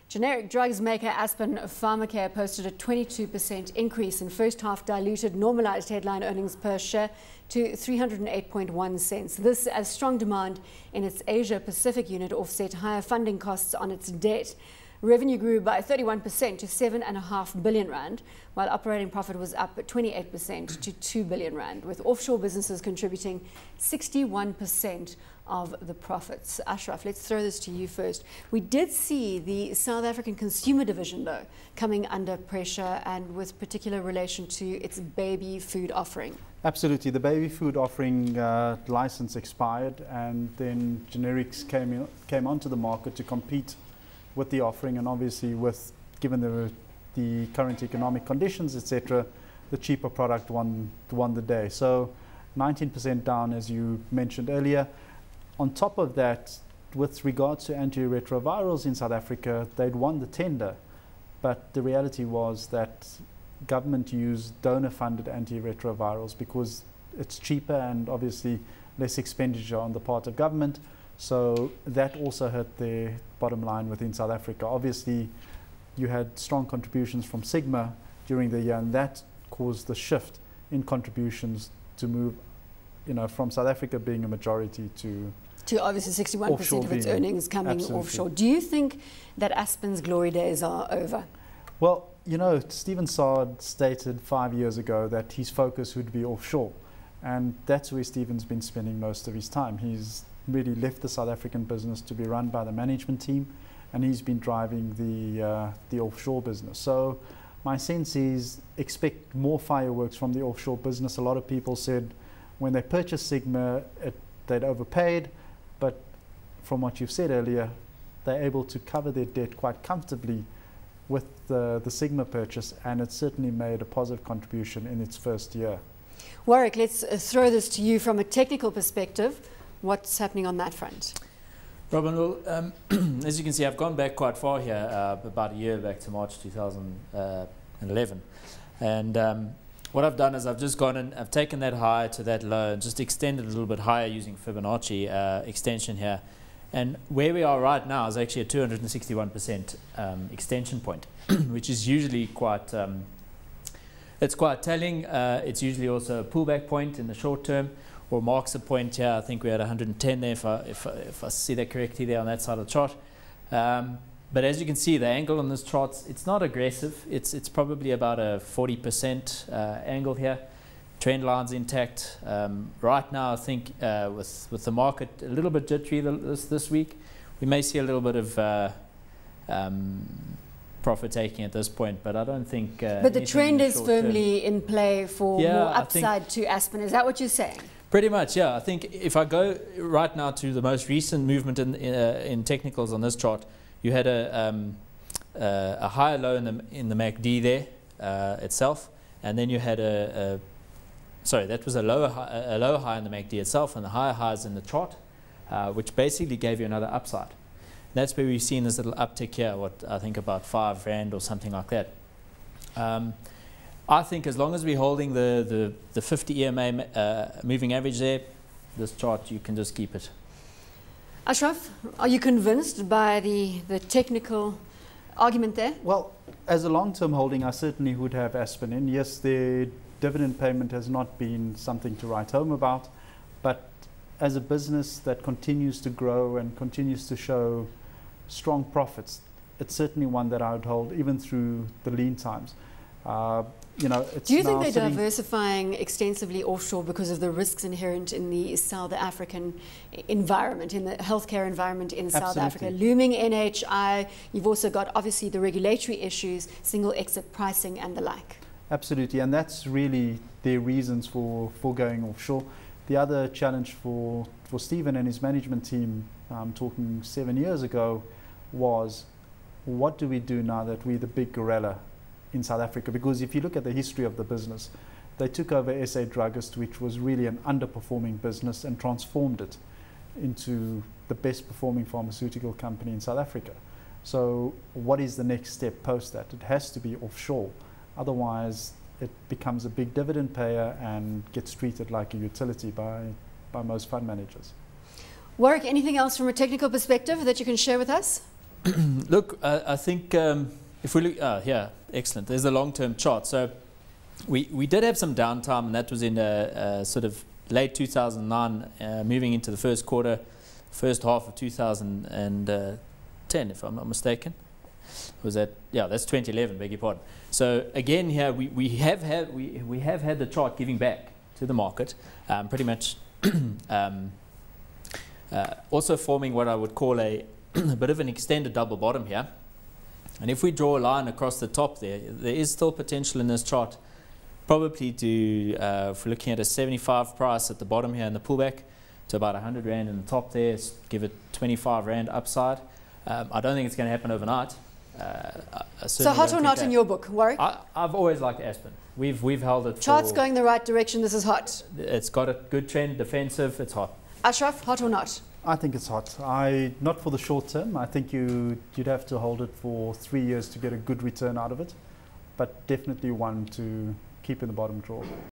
Generic drugs maker Aspen Pharmacare posted a 22% increase in first half diluted normalised headline earnings per share to 308.1 cents. This as strong demand in its Asia Pacific unit offset higher funding costs on its debt. Revenue grew by 31% to 7.5 billion rand, while operating profit was up 28% to 2 billion rand, with offshore businesses contributing 61% of the profits. Ashraf, let's throw this to you first. We did see the South African consumer division, though, coming under pressure, and with particular relation to its baby food offering. Absolutely. The baby food offering license expired, and then generics came onto the market to compete with the offering, and obviously given the current economic conditions, etc., the cheaper product won the day. So 19% down, as you mentioned earlier. On top of that, with regards to antiretrovirals in South Africa, they'd won the tender, but the reality was that government used donor-funded antiretrovirals because it's cheaper and obviously less expenditure on the part of government. So that also hurt their bottom line within South Africa. Obviously, you had strong contributions from Sigma during the year, and that caused the shift in contributions to move, from South Africa being a majority to obviously 61% of its earnings coming absolutely offshore. Do you think that Aspen's glory days are over? Well, Stephen Sard stated 5 years ago that his focus would be offshore, and that's where Stephen's been spending most of his time. He's really left the South African business to be run by the management team, and he's been driving the offshore business. So my sense is expect more fireworks from the offshore business. A lot of people said when they purchased Sigma, they'd overpaid, but from what you've said earlier, they're able to cover their debt quite comfortably with the Sigma purchase, and it certainly made a positive contribution in its first year. Warrick, let's throw this to you from a technical perspective. What's happening on that front? Robin, well, as you can see, I've gone back quite far here, about a year back to March 2011. And what I've done is I've just gone and I've taken that high to that low and just extended a little bit higher using Fibonacci extension here. And where we are right now is actually a 261% extension point, which is usually quite, it's quite telling. It's usually also a pullback point in the short term, or marks a point here. I think we're at 110 there, if I see that correctly there on that side of the chart. But as you can see, the angle on this chart, it's not aggressive. It's probably about a 40% angle here. Trend line's intact. Right now, I think with the market a little bit jittery this week, we may see a little bit of profit taking at this point, but I don't think. But the trend is firmly in play for more upside to Aspen. Is that what you're saying? Pretty much, yeah. I think if I go right now to the most recent movement in technicals on this chart, you had a higher low in the MACD there itself, and then you had that was a lower high in the MACD itself, and the higher highs in the chart, which basically gave you another upside. That's where we've seen this little uptick here, what I think about 5 Rand or something like that. I think as long as we're holding the 50 EMA moving average there, this chart, you can just keep it. Ashraf, are you convinced by the technical argument there? Well, as a long-term holding, I certainly would have Aspen in. Yes, their dividend payment has not been something to write home about, but as a business that continues to grow and continues to show strong profits, it's certainly one that I would hold even through the lean times. Do you think they're diversifying extensively offshore because of the risks inherent in the South African environment, in the healthcare environment in South Africa? Looming NHI, you've also got obviously the regulatory issues, single exit pricing and the like. Absolutely, and that's really their reasons for going offshore. The other challenge for Stephen and his management team, talking 7 years ago, was what do we do now that we're the big gorilla in South Africa? Because if you look at the history of the business, they took over SA Druggist, which was really an underperforming business, and transformed it into the best performing pharmaceutical company in South Africa. So what is the next step post that? It has to be offshore. Otherwise, it becomes a big dividend payer and gets treated like a utility by most fund managers. Warrick, anything else from a technical perspective that you can share with us? Look, I think if we look, here, excellent. There's a long-term chart. So we did have some downtime, and that was in sort of late 2009, moving into the first half of 2010, if I'm not mistaken. Was that? Yeah, that's 2011. Beg your pardon. So again, here we have had the chart giving back to the market, pretty much. Also forming what I would call a bit of an extended double bottom here. And if we draw a line across the top there is still potential in this chart, probably to, if we're looking at a 75 price at the bottom here in the pullback, to about 100 Rand in the top there, give it 25 Rand upside. I don't think it's going to happen overnight. So hot or not in your book, Warrick? I've always liked Aspen. We've held it. Chart's going the right direction. This is hot. It's got a good trend, defensive. It's hot. Ashraf, hot or not? I think it's hot. Not for the short term. I think you'd have to hold it for 3 years to get a good return out of it, but definitely one to keep in the bottom drawer.